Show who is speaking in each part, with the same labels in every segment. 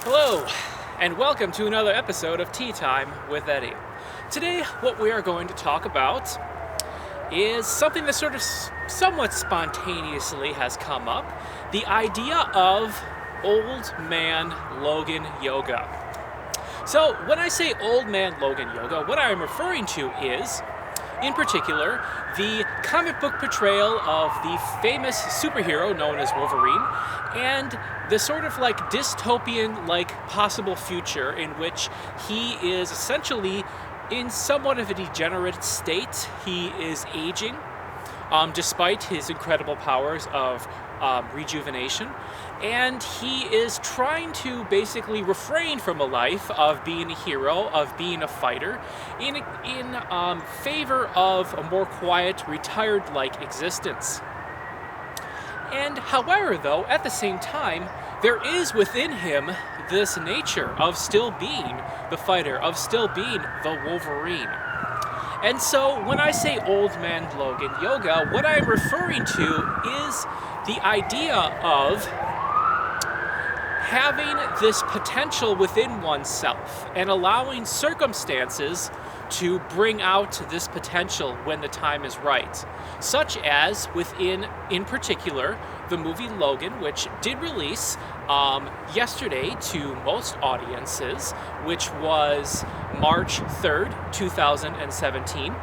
Speaker 1: Hello, and welcome to another episode of Tea Time with Eddie. Today, what we are going to talk about is something that sort of somewhat spontaneously has come up, the idea of old man Logan yoga. So, when I say old man Logan yoga, what I am referring to is, in particular, the comic book portrayal of the famous superhero known as Wolverine, and the sort of like dystopian like possible future in which he is essentially in somewhat of a degenerate state. He is aging, despite his incredible powers of rejuvenation, and he is trying to basically refrain from a life of being a hero, of being a fighter, in favor of a more quiet, retired-like existence. And however, though, at the same time, there is within him this nature of still being the fighter, of still being the Wolverine. And so when I say old man Logan yoga, what I'm referring to is the idea of having this potential within oneself and allowing circumstances to bring out this potential when the time is right. Such as within, in particular, the movie Logan, which did release yesterday to most audiences, which was March 3rd, 2017.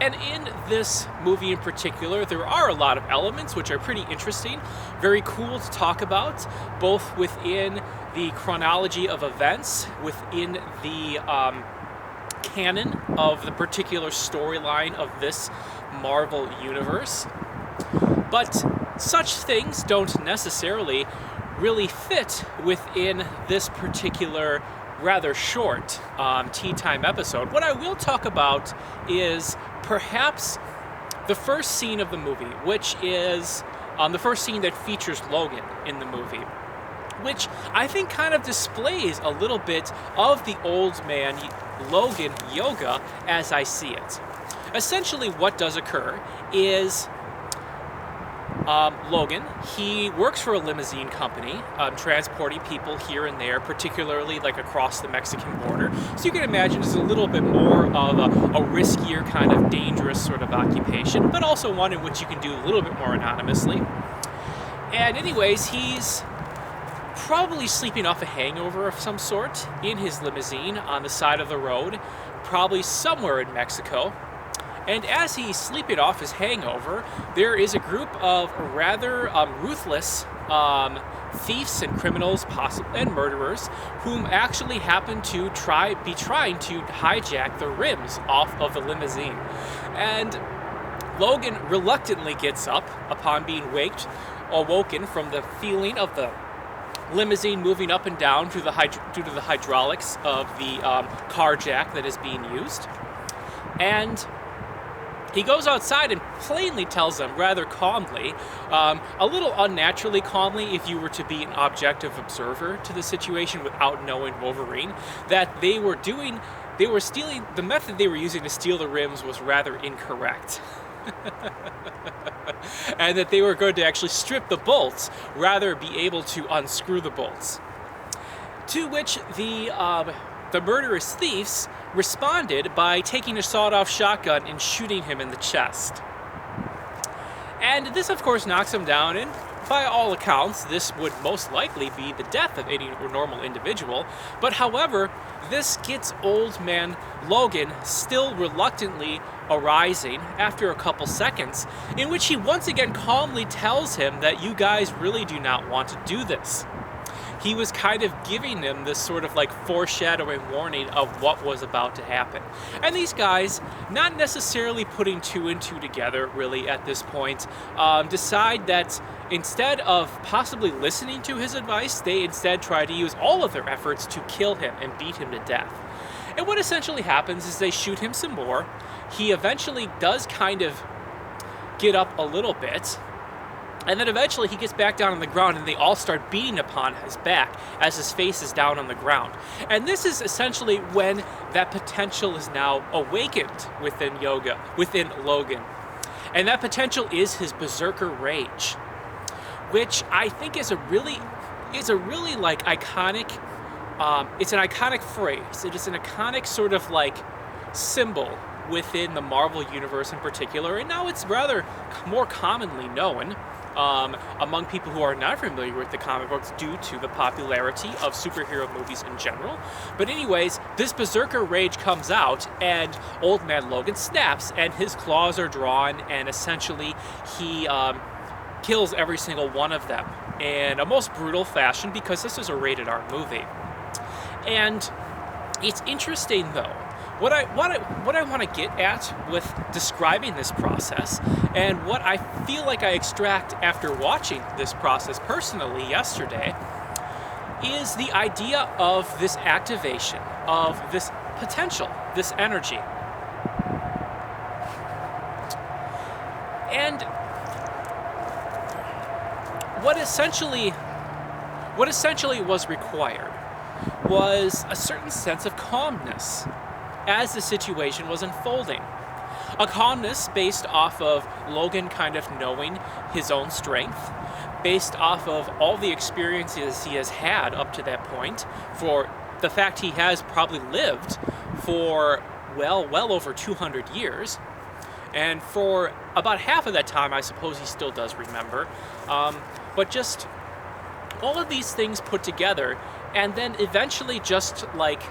Speaker 1: And in this movie in particular, there are a lot of elements which are pretty interesting, very cool to talk about, both within the chronology of events, within the canon of the particular storyline of this Marvel universe. But such things don't necessarily really fit within this particular rather short Tea Time episode. What I will talk about is perhaps the first scene of the movie, which is the first scene that features Logan in the movie, which I think kind of displays a little bit of the old man Logan yoga as I see it. Essentially, what does occur is Logan, he works for a limousine company, transporting people here and there, particularly like across the Mexican border. So you can imagine it's a little bit more of a riskier kind of dangerous sort of occupation, but also one in which you can do a little bit more anonymously. And anyways, he's probably sleeping off a hangover of some sort in his limousine on the side of the road, probably somewhere in Mexico. And as he's sleeping off his hangover, there is a group of rather ruthless thieves and criminals, and murderers, whom actually happen to be trying to hijack the rims off of the limousine. And Logan reluctantly gets up upon being awoken from the feeling of the limousine moving up and down due to the hydraulics of the car jack that is being used. And he goes outside and plainly tells them, rather calmly, a little unnaturally calmly if you were to be an objective observer to the situation without knowing Wolverine, that the method they were using to steal the rims was rather incorrect. And that they were going to actually strip the bolts, rather be able to unscrew the bolts. To which the murderous thieves responded by taking a sawed-off shotgun and shooting him in the chest. And this, of course, knocks him down, and by all accounts, this would most likely be the death of any normal individual. But however, this gets old man Logan still reluctantly arising after a couple seconds, in which he once again calmly tells him that you guys really do not want to do this. He was kind of giving them this sort of like foreshadowing warning of what was about to happen. And these guys, not necessarily putting two and two together really at this point, decide that instead of possibly listening to his advice, they instead try to use all of their efforts to kill him and beat him to death. And what essentially happens is they shoot him some more. He eventually does kind of get up a little bit, and then eventually he gets back down on the ground, and they all start beating upon his back as his face is down on the ground. And this is essentially when that potential is now awakened within Logan. And that potential is his berserker rage. which I think is a really like iconic. It's an iconic phrase. It is an iconic sort of like symbol within the Marvel universe in particular, and now it's rather more commonly known among people who are not familiar with the comic books due to the popularity of superhero movies in general. But anyways, this berserker rage comes out, and Old Man Logan snaps, and his claws are drawn, and essentially he kills every single one of them in a most brutal fashion, because this is a rated R movie. And it's interesting though, what I want to get at with describing this process, and what I feel like I extract after watching this process personally yesterday, is the idea of this activation, of this potential, this energy. And what essentially was required was a certain sense of calmness as the situation was unfolding. A calmness based off of Logan kind of knowing his own strength, based off of all the experiences he has had up to that point, for the fact he has probably lived for well over 200 years, and for about half of that time I suppose he still does remember, but just all of these things put together, and then eventually just like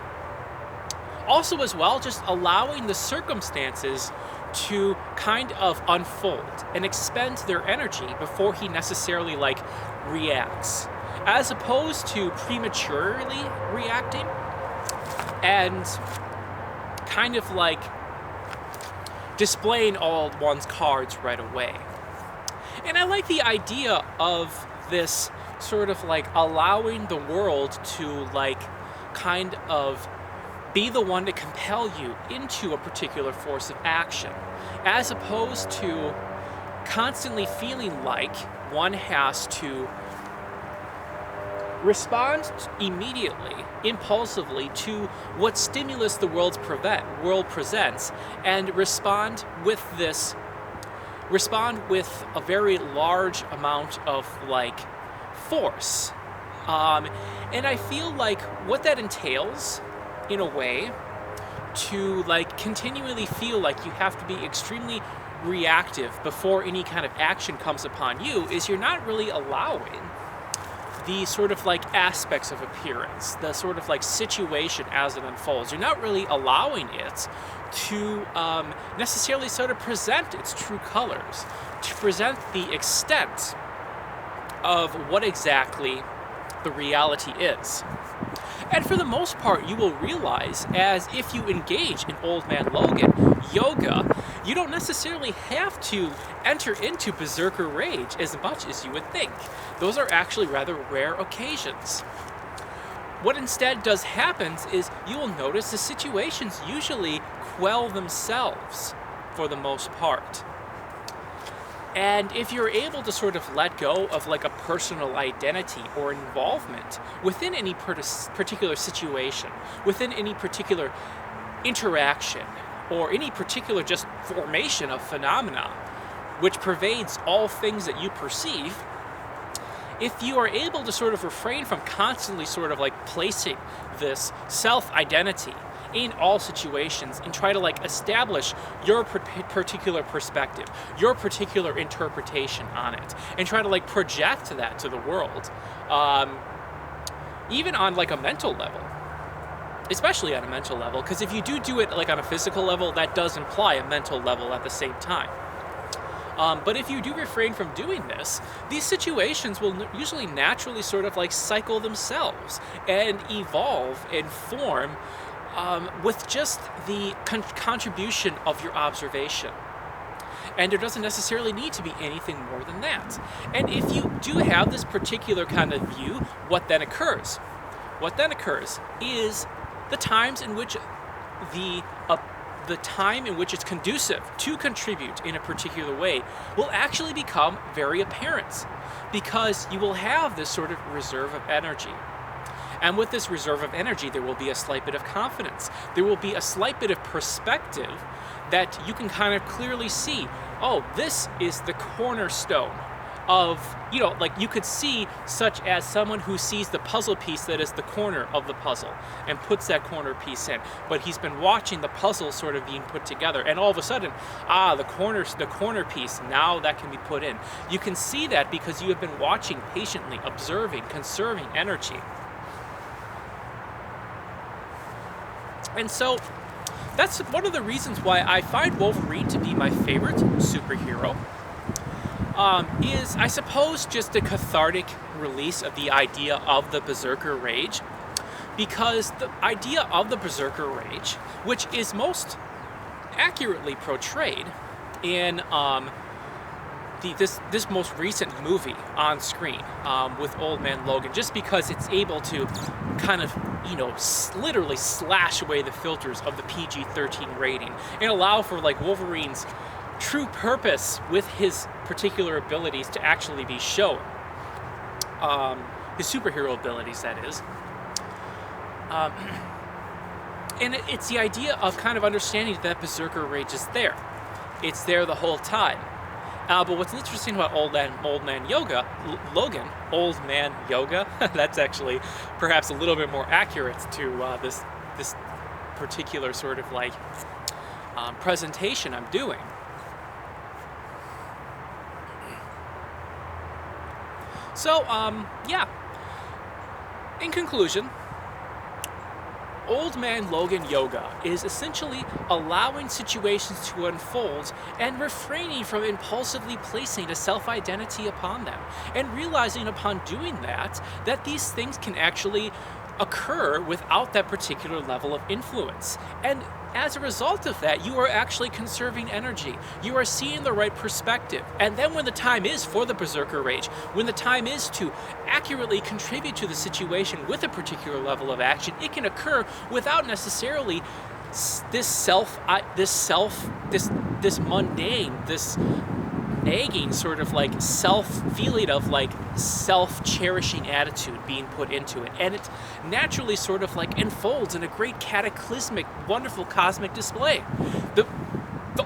Speaker 1: also as well just allowing the circumstances to kind of unfold and expend their energy before he necessarily like reacts, as opposed to prematurely reacting and kind of like displaying all one's cards right away. And I like the idea of this sort of like allowing the world to like kind of be the one to compel you into a particular force of action, as opposed to constantly feeling like one has to respond immediately, impulsively to what stimulus the world presents, and respond with a very large amount of like force. And I feel like what that entails, in a way, to like continually feel like you have to be extremely reactive before any kind of action comes upon you, is you're not really allowing the sort of like aspects of appearance, the sort of like situation as it unfolds. You're not really allowing it to necessarily sort of present its true colors, to present the extent of what exactly the reality is. And for the most part, you will realize, as if you engage in Old Man Logan yoga, you don't necessarily have to enter into berserker rage as much as you would think. Those are actually rather rare occasions. What instead does happen is you will notice the situations usually quell themselves for the most part. And if you're able to sort of let go of like a personal identity or involvement within any particular situation, within any particular interaction, or any particular just formation of phenomena, which pervades all things that you perceive, if you are able to sort of refrain from constantly sort of like placing this self-identity in all situations and try to like establish your particular perspective, your particular interpretation on it, and try to like project that to the world, even on like a mental level, especially on a mental level, because if you do it like on a physical level, that does imply a mental level at the same time. But if you do refrain from doing this, these situations will usually naturally sort of like cycle themselves and evolve and form with just the contribution of your observation. And there doesn't necessarily need to be anything more than that. And if you do have this particular kind of view, what then occurs? What then occurs is the times in which the time in which it's conducive to contribute in a particular way will actually become very apparent, because you will have this sort of reserve of energy. And with this reserve of energy, there will be a slight bit of confidence. There will be a slight bit of perspective that you can kind of clearly see, oh, this is the cornerstone of, you know, like you could see, such as someone who sees the puzzle piece that is the corner of the puzzle and puts that corner piece in, but he's been watching the puzzle sort of being put together, and all of a sudden, the corner piece, now that can be put in. You can see that because you have been watching patiently, observing, conserving energy. And so that's one of the reasons why I find Wolverine to be my favorite superhero. Is, I suppose, just a cathartic release of the idea of the berserker rage. Because the idea of the berserker rage, which is most accurately portrayed in this most recent movie on screen with Old Man Logan, just because it's able to kind of, you know, literally slash away the filters of the PG-13 rating and allow for like Wolverine's true purpose with his particular abilities to actually be shown. His superhero abilities, that is. And it's the idea of kind of understanding that berserker rage is there. It's there the whole time. But what's interesting about Old Man Logan, that's actually perhaps a little bit more accurate to this particular sort of like presentation I'm doing. So, yeah. In conclusion, Old Man Logan Yoga is essentially allowing situations to unfold and refraining from impulsively placing a self-identity upon them, and realizing upon doing that these things can actually occur without that particular level of influence. And as a result of that, you are actually conserving energy. You are seeing the right perspective. And then when the time is for the berserker rage, when the time is to accurately contribute to the situation with a particular level of action, it can occur without necessarily this mundane, this nagging sort of like feeling of like self-cherishing attitude being put into it. And it naturally sort of like unfolds in a great cataclysmic, wonderful cosmic display. The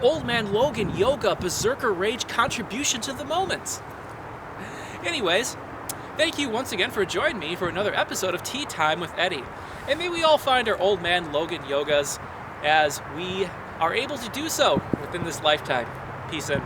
Speaker 1: Old Man Logan Yoga Berserker Rage contribution to the moment. Anyways, thank you once again for joining me for another episode of Tea Time with Eddie. And may we all find our Old Man Logan Yogas as we are able to do so within this lifetime. Peace in.